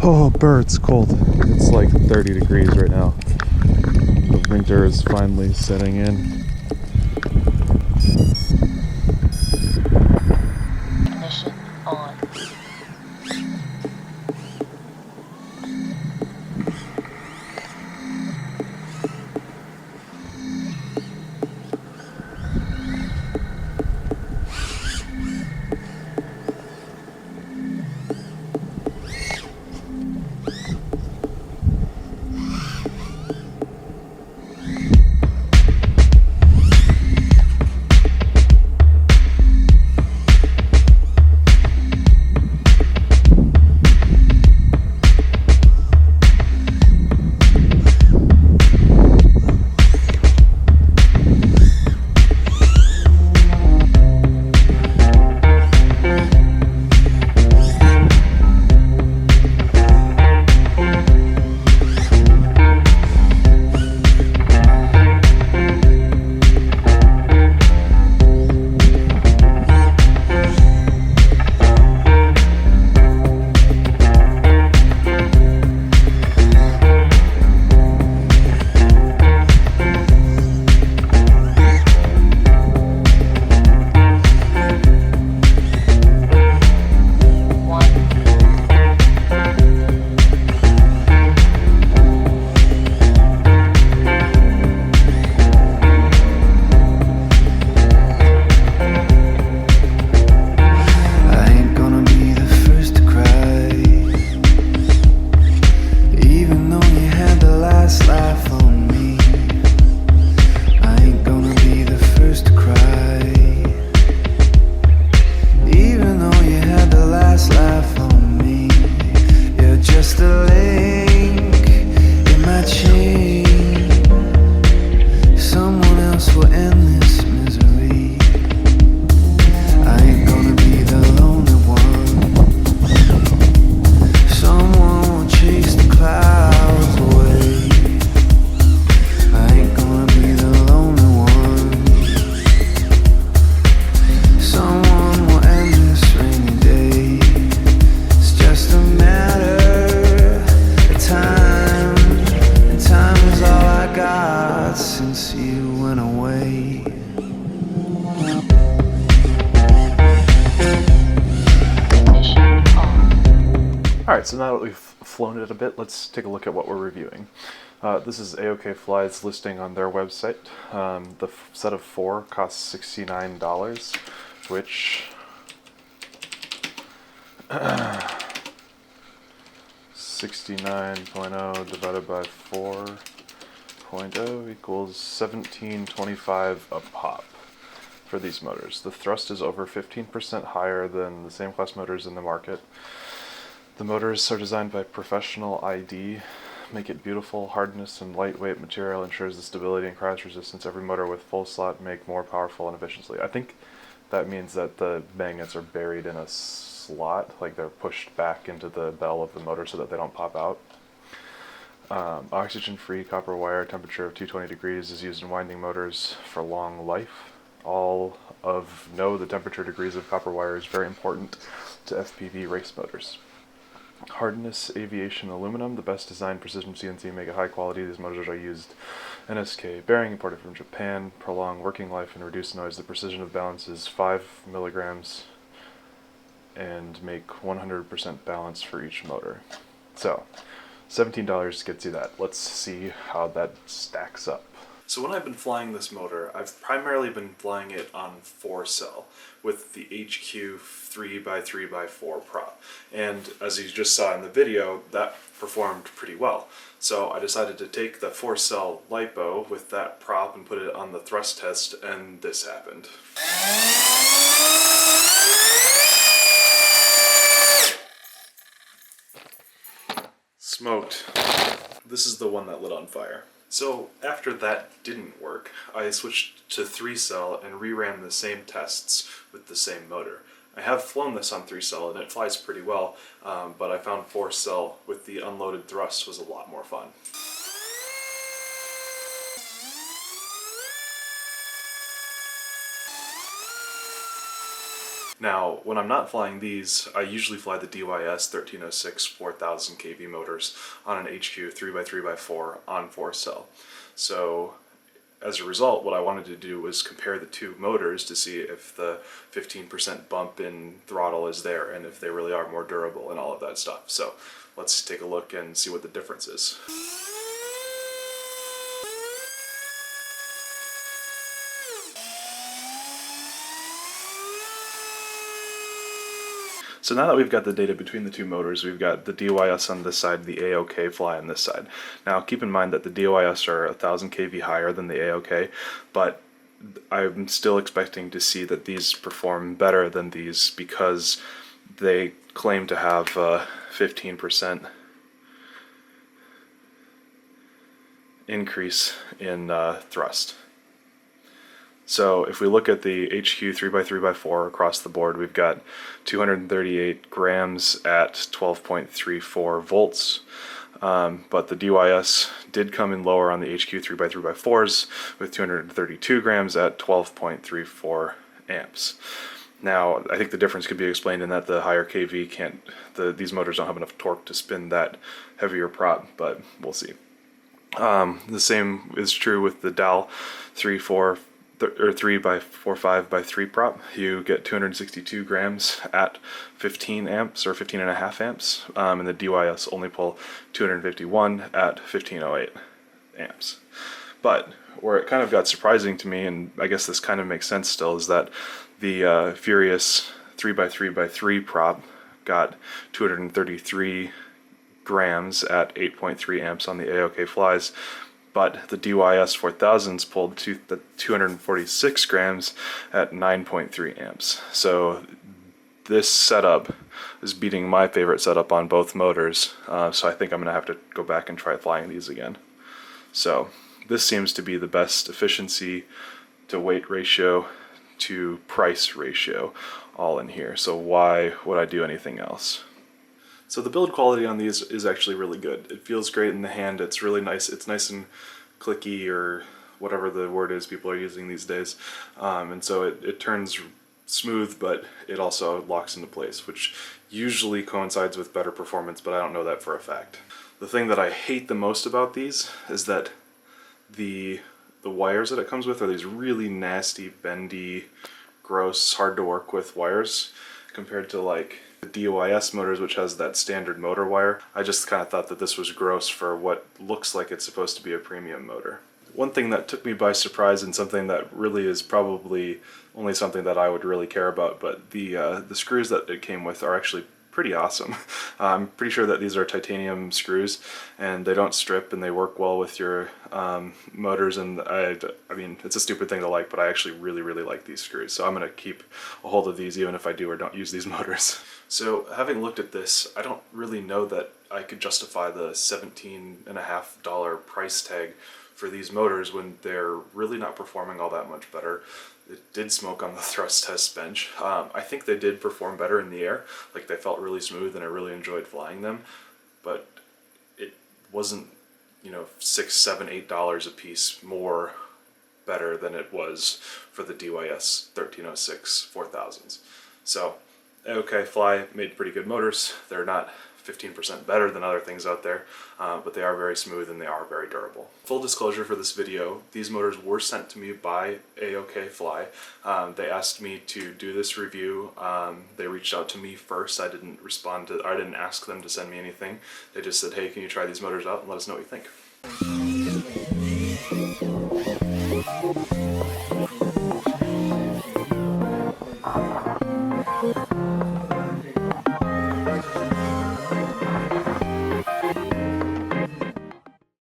Oh, birds, cold. It's like 30 degrees right now. The winter is finally setting in. Ignition on. Alright, so now that we've flown it a bit, let's take a look at what we're reviewing. This is AOkayFly's listing on their website. The set of 4 costs $69, which 69.0 divided by 4.0 equals 17.25 a pop for these motors. The thrust is over 15% higher than the same class motors in the market. The motors are designed by Professional ID, make it beautiful. Hardness and lightweight material ensures the stability and crash resistance. Every motor with full slot make more powerful and efficiently. I think that means that the magnets are buried in a slot, like they're pushed back into the bell of the motor so that they don't pop out. Oxygen-free copper wire, temperature of 220 degrees, is used in winding motors for long life. All of the temperature degrees of copper wire is very important to FPV race motors. Hardness, aviation aluminum, the best designed precision CNC, make it high quality. These motors are used NSK bearing imported from Japan, prolong working life and reduce noise. The precision of balance is 5 milligrams and make 100% balance for each motor. So, $17 gets you that. Let's see how that stacks up. So when I've been flying this motor, I've primarily been flying it on 4-cell with the HQ 3x3x4 prop. And as you just saw in the video, that performed pretty well. So I decided to take the 4-cell LiPo with that prop and put it on the thrust test, and this happened. Smoked. This is the one that lit on fire. So after that didn't work, I switched to 3-cell and reran the same tests with the same motor. I have flown this on 3-cell and it flies pretty well, but I found 4-cell with the unloaded thrust was a lot more fun. Now, when I'm not flying these, I usually fly the DYS 1306 4000 kV motors on an HQ 3x3x4 on 4-cell. So as a result, what I wanted to do was compare the two motors to see if the 15% bump in throttle is there and if they really are more durable and all of that stuff. So let's take a look and see what the difference is. So now that we've got the data between the two motors, we've got the DYS on this side, the AOkayFly on this side. Now keep in mind that the DYS are 1000 kV higher than the AOK, but I'm still expecting to see that these perform better than these because they claim to have 15% increase in thrust. So if we look at the HQ 3x3x4 across the board, we've got 238 grams at 12.34 volts. But the DYS did come in lower on the HQ 3x3x4s with 232 grams at 12.34 amps. Now, I think the difference could be explained in that the higher kV these motors don't have enough torque to spin that heavier prop, but we'll see. The same is true with the DAL 3x45x3 prop. You get 262 grams at 15 amps or 15.5 amps, and the DYS only pull 251 at 1508 amps. But where it kind of got surprising to me, and I guess this kind of makes sense still, is that the Furious 3x3x3 prop got 233 grams at 8.3 amps on the AOkayFlys, but the DYS 4000s pulled 246 grams at 9.3 amps. So this setup is beating my favorite setup on both motors, so I think I'm going to have to go back and try flying these again. So this seems to be the best efficiency to weight ratio to price ratio all in here, so why would I do anything else? So the build quality on these is actually really good. It feels great in the hand. It's really nice. It's nice and clicky, or whatever the word is people are using these days. And so it turns smooth, but it also locks into place, which usually coincides with better performance, but I don't know that for a fact. The thing that I hate the most about these is that the wires that it comes with are these really nasty, bendy, gross, hard to work with wires compared to like the DYS motors, which has that standard motor wire. I just kind of thought that this was gross for what looks like it's supposed to be a premium motor. One thing that took me by surprise, and something that really is probably only something that I would really care about, but the screws that it came with are actually pretty awesome. I'm pretty sure that these are titanium screws, and they don't strip, and they work well with your motors, and I mean, it's a stupid thing to like, but I actually really like these screws, so I'm going to keep a hold of these even if I do or don't use these motors. So having looked at this, I don't really know that I could justify the $17.50 price tag for these motors when they're really not performing all that much better. It did smoke on the thrust test bench. I think they did perform better in the air, like they felt really smooth and I really enjoyed flying them, but it wasn't, you know, $6, $7, $8 a piece more better than it was for the DYS 1306 4000s. So AOkayFly made pretty good motors. They're not 15% better than other things out there, but they are very smooth and they are very durable. Full disclosure for this video, these motors were sent to me by AOkayFly. They asked me to do this review. They reached out to me first. I didn't ask them to send me anything. They just said, hey, can you try these motors out and let us know what you think.